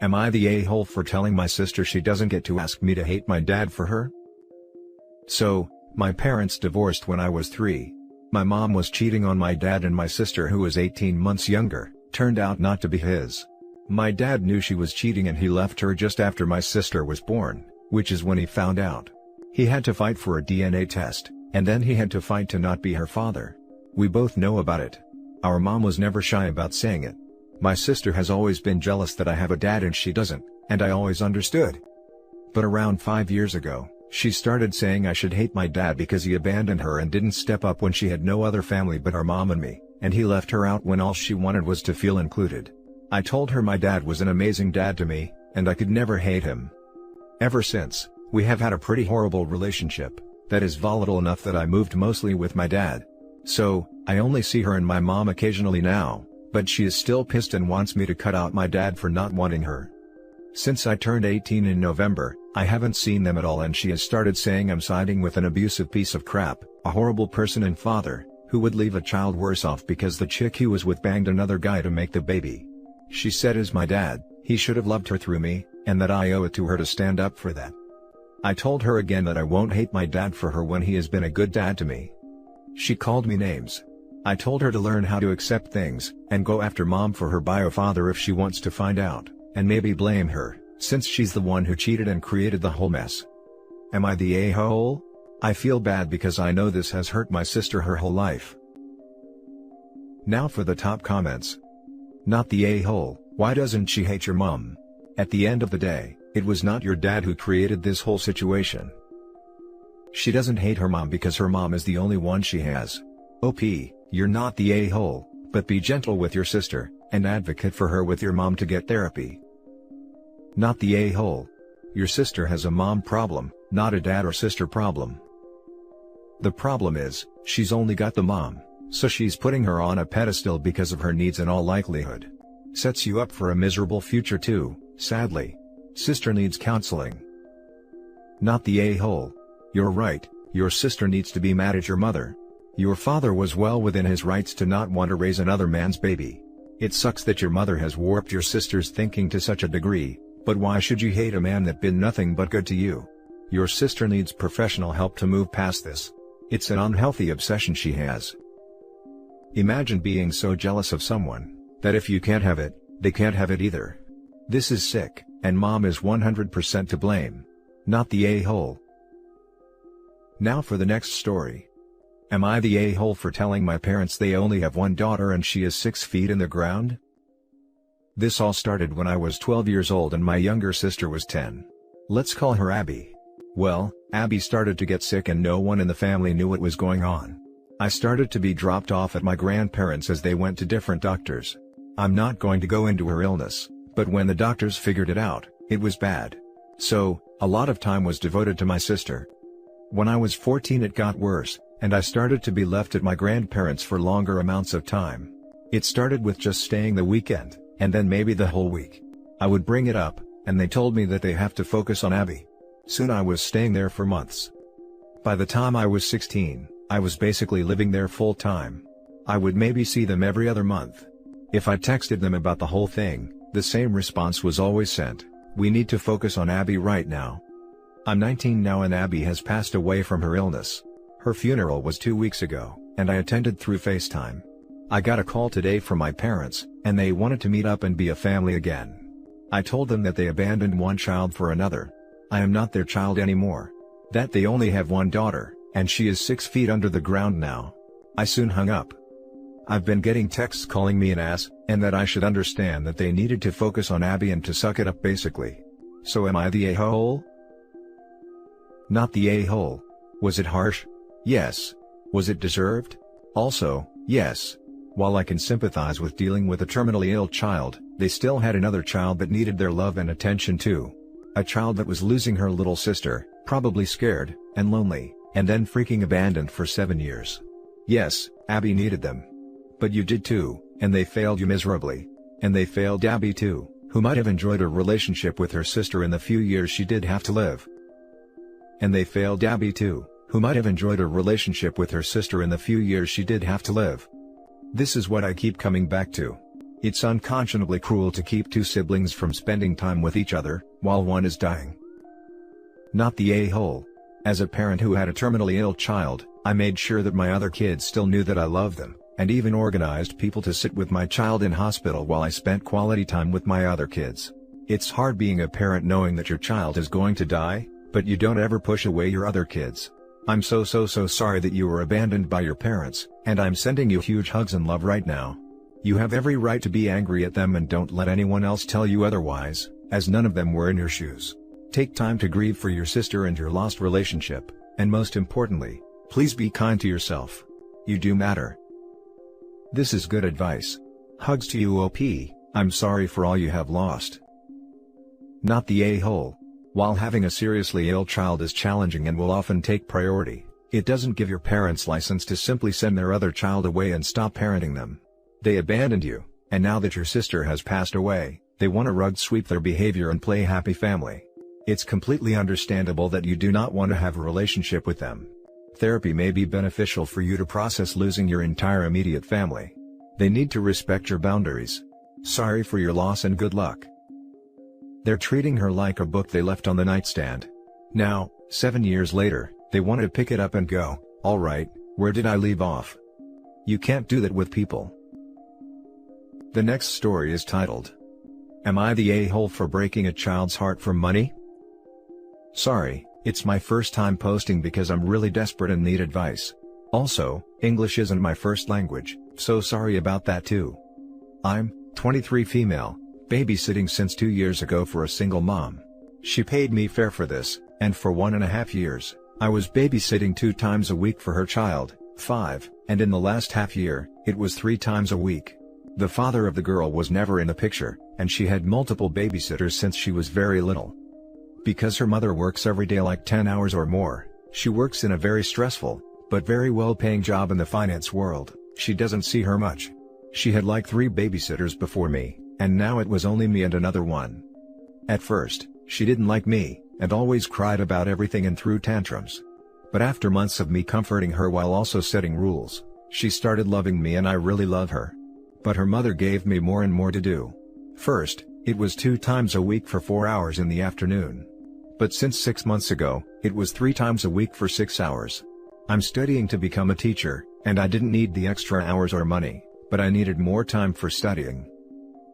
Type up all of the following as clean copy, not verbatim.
Am I the a-hole for telling my sister she doesn't get to ask me to hate my dad for her? So, my parents divorced when I was 3. My mom was cheating on my dad, and my sister, who was 18 months younger, turned out not to be his. My dad knew she was cheating and he left her just after my sister was born, which is when he found out. He had to fight for a DNA test, and then he had to fight to not be her father. We both know about it. Our mom was never shy about saying it. My sister has always been jealous that I have a dad and she doesn't, and I always understood. But around 5 years ago, she started saying I should hate my dad because he abandoned her and didn't step up when she had no other family but our mom and me, and he left her out when all she wanted was to feel included. I told her my dad was an amazing dad to me, and I could never hate him. Ever since, we have had a pretty horrible relationship, that is volatile enough that I moved mostly with my dad. So, I only see her and my mom occasionally now, but she is still pissed and wants me to cut out my dad for not wanting her. Since I turned 18 in November, I haven't seen them at all, and she has started saying I'm siding with an abusive piece of crap, a horrible person and father, who would leave a child worse off because the chick he was with banged another guy to make the baby. She said as my dad, he should have loved her through me, and that I owe it to her to stand up for that. I told her again that I won't hate my dad for her when he has been a good dad to me. She called me names. I told her to learn how to accept things, and go after mom for her bio father if she wants to find out, and maybe blame her, since she's the one who cheated and created the whole mess. Am I the a-hole? I feel bad because I know this has hurt my sister her whole life. Now for the top comments. Not the a-hole, why doesn't she hate your mom? At the end of the day, it was not your dad who created this whole situation. She doesn't hate her mom because her mom is the only one she has. OP, you're not the a-hole, but be gentle with your sister, and advocate for her with your mom to get therapy. Not the a-hole. Your sister has a mom problem, not a dad or sister problem. The problem is, she's only got the mom, so she's putting her on a pedestal because of her needs in all likelihood. Sets you up for a miserable future too, sadly. Sister needs counseling. Not the a-hole. You're right, your sister needs to be mad at your mother. Your father was well within his rights to not want to raise another man's baby. It sucks that your mother has warped your sister's thinking to such a degree, but why should you hate a man that been nothing but good to you? Your sister needs professional help to move past this. It's an unhealthy obsession she has. Imagine being so jealous of someone, that if you can't have it, they can't have it either. This is sick, and mom is 100% to blame. Not the a-hole. Now for the next story. Am I the a-hole for telling my parents they only have one daughter and she is 6 feet in the ground? This all started when I was 12 years old and my younger sister was 10. Let's call her Abby. Well, Abby started to get sick and no one in the family knew what was going on. I started to be dropped off at my grandparents' as they went to different doctors. I'm not going to go into her illness, but when the doctors figured it out, it was bad. So, a lot of time was devoted to my sister. When I was 14 it got worse, and I started to be left at my grandparents' for longer amounts of time. It started with just staying the weekend, and then maybe the whole week. I would bring it up, and they told me that they have to focus on Abby. Soon I was staying there for months. By the time I was 16, I was basically living there full time. I would maybe see them every other month. If I texted them about the whole thing, the same response was always sent: we need to focus on Abby right now. I'm 19 now and Abby has passed away from her illness. Her funeral was 2 weeks ago, and I attended through FaceTime. I got a call today from my parents, and they wanted to meet up and be a family again. I told them that they abandoned one child for another. I am not their child anymore. That they only have one daughter, and she is 6 feet under the ground now. I soon hung up. I've been getting texts calling me an ass, and that I should understand that they needed to focus on Abby and to suck it up basically. So am I the a-hole? Not the a-hole. Was it harsh? Yes. Was it deserved? Also, yes. While I can sympathize with dealing with a terminally ill child, they still had another child that needed their love and attention too. A child that was losing her little sister, probably scared, and lonely, and then freaking abandoned for 7 years. Yes, Abby needed them. But you did too, and they failed you miserably. And they failed Abby too, who might have enjoyed a relationship with her sister in the few years she did have to live. And they failed Abby too, who might have enjoyed a relationship with her sister in the few years she did have to live. This is what I keep coming back to. It's unconscionably cruel to keep two siblings from spending time with each other, while one is dying. Not the a-hole. As a parent who had a terminally ill child, I made sure that my other kids still knew that I loved them, and even organized people to sit with my child in hospital while I spent quality time with my other kids. It's hard being a parent knowing that your child is going to die, but you don't ever push away your other kids. I'm so sorry that you were abandoned by your parents, and I'm sending you huge hugs and love right now. You have every right to be angry at them, and don't let anyone else tell you otherwise, as none of them were in your shoes. Take time to grieve for your sister and your lost relationship, and most importantly, please be kind to yourself. You do matter. This is good advice. Hugs to you, OP. I'm sorry for all you have lost. Not the a-hole. While having a seriously ill child is challenging and will often take priority, it doesn't give your parents license to simply send their other child away and stop parenting them. They abandoned you, and now that your sister has passed away, they want to rug sweep their behavior and play happy family. It's completely understandable that you do not want to have a relationship with them. Therapy may be beneficial for you to process losing your entire immediate family. They need to respect your boundaries. Sorry for your loss and good luck. They're treating her like a book they left on the nightstand. Now, 7 years later, they want to pick it up and go, alright, where did I leave off? You can't do that with people. The next story is titled, Am I the a-hole for breaking a child's heart for money? Sorry, it's my first time posting because I'm really desperate and need advice. Also, English isn't my first language, so sorry about that too. I'm 23 female, babysitting since 2 years ago for a single mom. She paid me fair for this, and for 1.5 years, I was babysitting 2 times a week for her child, 5, and in the last half year, it was 3 times a week. The father of the girl was never in the picture, and she had multiple babysitters since she was very little. Because her mother works every day like 10 hours or more, she works in a very stressful, but very well-paying job in the finance world. She doesn't see her much. She had like 3 babysitters before me, and now it was only me and another one. At first, she didn't like me, and always cried about everything and threw tantrums. But after months of me comforting her while also setting rules, she started loving me, and I really love her. But her mother gave me more and more to do. First, it was 2 times a week for 4 hours in the afternoon. But since 6 months ago, it was 3 times a week for 6 hours. I'm studying to become a teacher, and I didn't need the extra hours or money, but I needed more time for studying.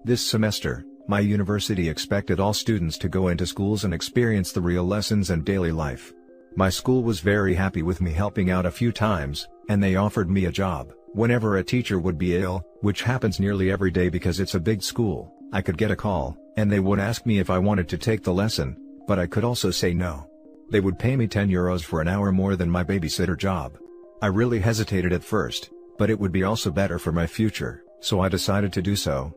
This semester, my university expected all students to go into schools and experience the real lessons and daily life. My school was very happy with me helping out a few times, and they offered me a job. Whenever a teacher would be ill, which happens nearly every day because it's a big school, I could get a call, and they would ask me if I wanted to take the lesson, but I could also say no. They would pay me €10 for an hour more than my babysitter job. I really hesitated at first, but it would be also better for my future, so I decided to do so.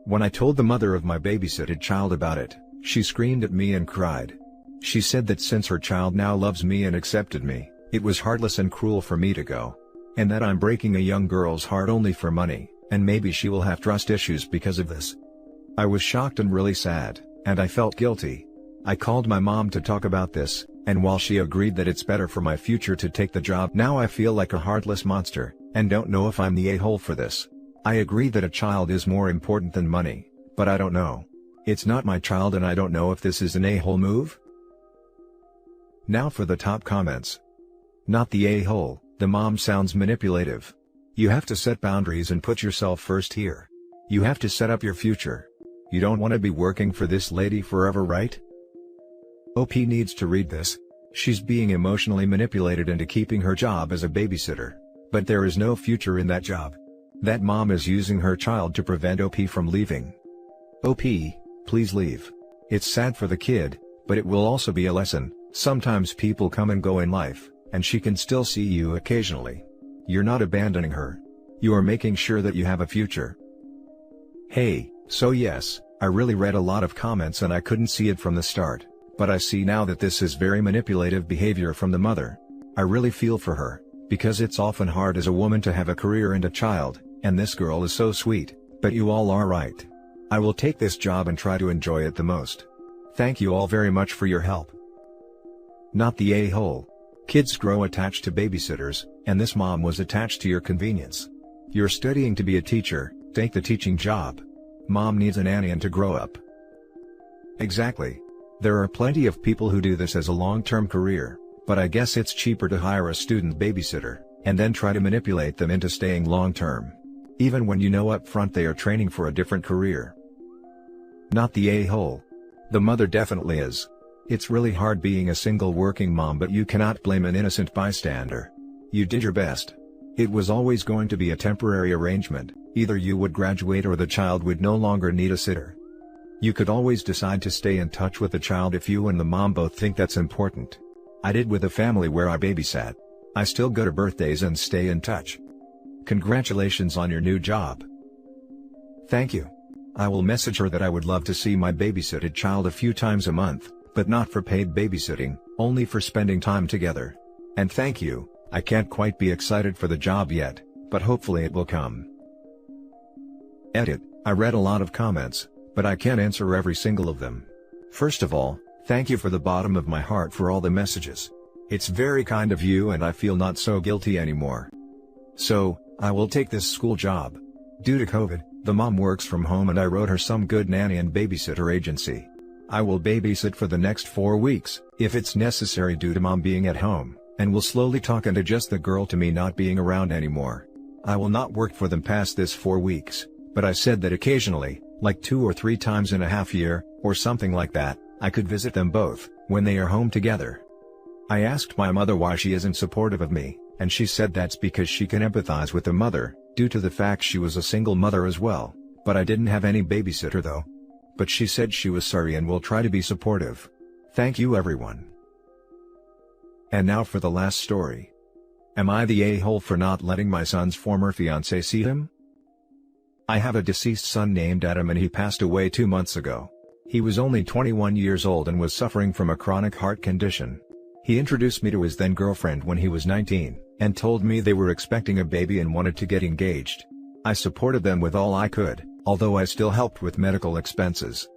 When I told the mother of my babysitted child about it, she screamed at me and cried. She said that since her child now loves me and accepted me, it was heartless and cruel for me to go. And that I'm breaking a young girl's heart only for money, and maybe she will have trust issues because of this. I was shocked and really sad, and I felt guilty. I called my mom to talk about this, and while she agreed that it's better for my future to take the job, now I feel like a heartless monster, and don't know if I'm the a-hole for this. I agree that a child is more important than money, but I don't know. It's not my child, and I don't know if this is an a-hole move. Now for the top comments. Not the a-hole, the mom sounds manipulative. You have to set boundaries and put yourself first here. You have to set up your future. You don't want to be working for this lady forever, right? OP needs to read this. She's being emotionally manipulated into keeping her job as a babysitter. But there is no future in that job. That mom is using her child to prevent OP from leaving. OP, please leave. It's sad for the kid, but it will also be a lesson. Sometimes people come and go in life, and she can still see you occasionally. You're not abandoning her. You are making sure that you have a future. Hey, so yes, I really read a lot of comments and I couldn't see it from the start, but I see now that this is very manipulative behavior from the mother. I really feel for her, because it's often hard as a woman to have a career and a child, and this girl is so sweet, but you all are right. I will take this job and try to enjoy it the most. Thank you all very much for your help. Not the a-hole. Kids grow attached to babysitters, and this mom was attached to your convenience. You're studying to be a teacher, Take the teaching job. Mom needs a nanny and to grow up. Exactly. There are plenty of people who do this as a long-term career, but I guess it's cheaper to hire a student babysitter, and then try to manipulate them into staying long-term. Even when you know up front they are training for a different career. Not the a-hole. The mother definitely is. It's really hard being a single working mom, but you cannot blame an innocent bystander. You did your best. It was always going to be a temporary arrangement, either you would graduate or the child would no longer need a sitter. You could always decide to stay in touch with the child if you and the mom both think that's important. I did with a family where I babysat. I still go to birthdays and stay in touch. Congratulations on your new job. Thank you. I will message her that I would love to see my babysitted child a few times a month, but not for paid babysitting, only for spending time together. And thank you. I can't quite be excited for the job yet, but hopefully it will come. Edit. I read a lot of comments, but I can't answer every single of them. First of all, thank you for the bottom of my heart for all the messages. It's very kind of you and I feel not so guilty anymore. So, I will take this school job. Due to COVID, the mom works from home and I wrote her some good nanny and babysitter agency. I will babysit for the next 4 weeks, if it's necessary due to mom being at home, and will slowly talk and adjust the girl to me not being around anymore. I will not work for them past this 4 weeks, but I said that occasionally, like 2 or 3 times in a half year, or something like that, I could visit them both, when they are home together. I asked my mother why she isn't supportive of me, and she said that's because she can empathize with the mother, due to the fact she was a single mother as well, but I didn't have any babysitter though. But she said she was sorry and will try to be supportive. Thank you everyone. And now for the last story. Am I the a-hole for not letting my son's former fiancée see him? I have a deceased son named Adam and he passed away 2 months ago. He was only 21 years old and was suffering from a chronic heart condition. He introduced me to his then girlfriend when he was 19, and told me they were expecting a baby and wanted to get engaged. I supported them with all I could, although I still helped with medical expenses.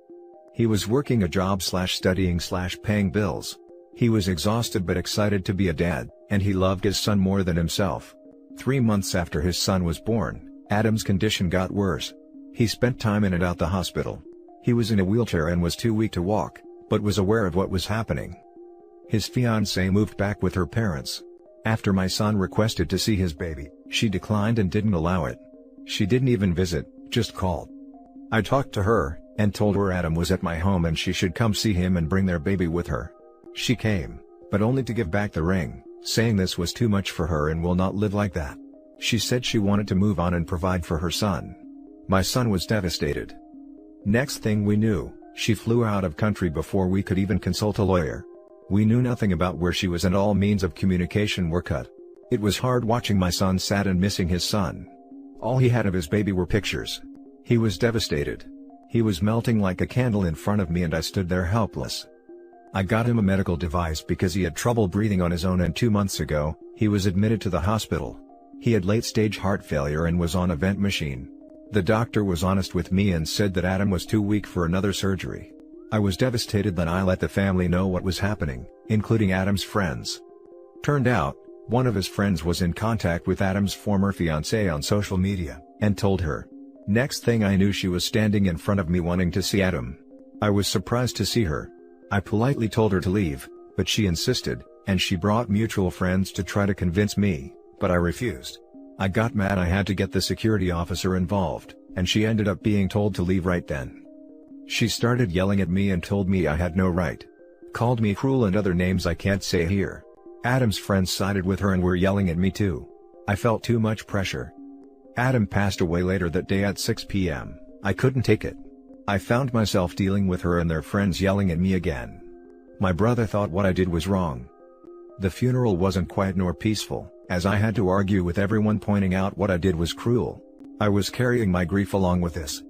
He was working a job /studying /paying bills. He was exhausted but excited to be a dad, and he loved his son more than himself. 3 months after his son was born, Adam's condition got worse. He spent time in and out the hospital. He was in a wheelchair and was too weak to walk, but was aware of what was happening. His fiancée moved back with her parents. After my son requested to see his baby, she declined and didn't allow it. She didn't even visit, just called. I talked to her, and told her Adam was at my home and she should come see him and bring their baby with her. She came, but only to give back the ring, saying this was too much for her and will not live like that. She said she wanted to move on and provide for her son. My son was devastated. Next thing we knew, she flew out of country before we could even consult a lawyer. We knew nothing about where she was and all means of communication were cut. It was hard watching my son sad and missing his son. All he had of his baby were pictures. He was devastated. He was melting like a candle in front of me and I stood there helpless. I got him a medical device because he had trouble breathing on his own and 2 months ago, he was admitted to the hospital. He had late-stage heart failure and was on a vent machine. The doctor was honest with me and said that Adam was too weak for another surgery. I was devastated that I let the family know what was happening, including Adam's friends. Turned out, one of his friends was in contact with Adam's former fiancée on social media, and told her. Next thing I knew she was standing in front of me wanting to see Adam. I was surprised to see her. I politely told her to leave, but she insisted, and she brought mutual friends to try to convince me, but I refused. I got mad. I had to get the security officer involved, and she ended up being told to leave right then. She started yelling at me and told me I had no right. Called me cruel and other names I can't say here. Adam's friends sided with her and were yelling at me too. I felt too much pressure. Adam passed away later that day at 6 p.m. I couldn't take it. I found myself dealing with her and their friends yelling at me again. My brother thought what I did was wrong. The funeral wasn't quiet nor peaceful, as I had to argue with everyone pointing out what I did was cruel. I was carrying my grief along with this.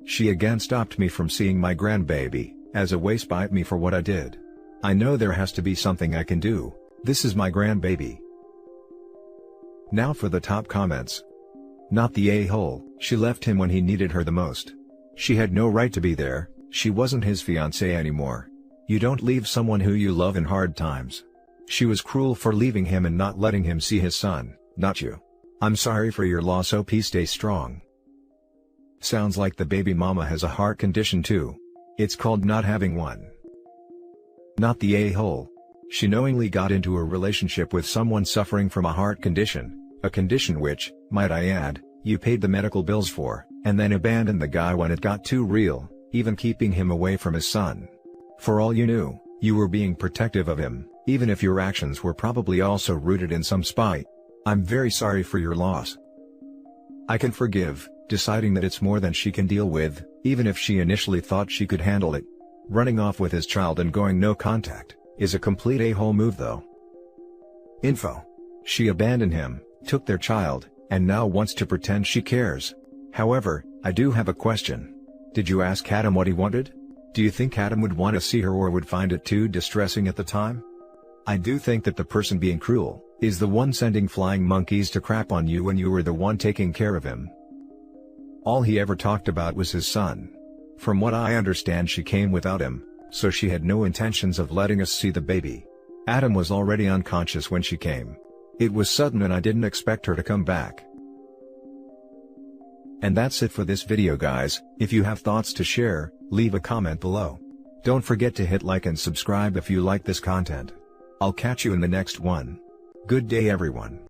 She again stopped me from seeing my grandbaby, as a way to spite me for what I did. I know there has to be something I can do. This is my grandbaby. Now for the top comments. Not the a-hole, she left him when he needed her the most. She had no right to be there, she wasn't his fiancée anymore. You don't leave someone who you love in hard times. She was cruel for leaving him and not letting him see his son, not you. I'm sorry for your loss. Hope he stays strong. Sounds like the baby mama has a heart condition too. It's called not having one. Not the a-hole. She knowingly got into a relationship with someone suffering from a heart condition, a condition which, might I add, you paid the medical bills for, and then abandoned the guy when it got too real, even keeping him away from his son. For all you knew, you were being protective of him, even if your actions were probably also rooted in some spite. I'm very sorry for your loss. I can forgive, deciding that it's more than she can deal with, even if she initially thought she could handle it. Running off with his child and going no contact is a complete a-hole move though. Info. She abandoned him, took their child, and now wants to pretend she cares. However, I do have a question. Did you ask Adam what he wanted? Do you think Adam would want to see her or would find it too distressing at the time? I do think that the person being cruel is the one sending flying monkeys to crap on you when you were the one taking care of him. All he ever talked about was his son. From what I understand, she came without him, so she had no intentions of letting us see the baby. Adam was already unconscious when she came. It was sudden and I didn't expect her to come back. And that's it for this video guys. If you have thoughts to share, leave a comment below. Don't forget to hit like and subscribe if you like this content. I'll catch you in the next one. Good day everyone.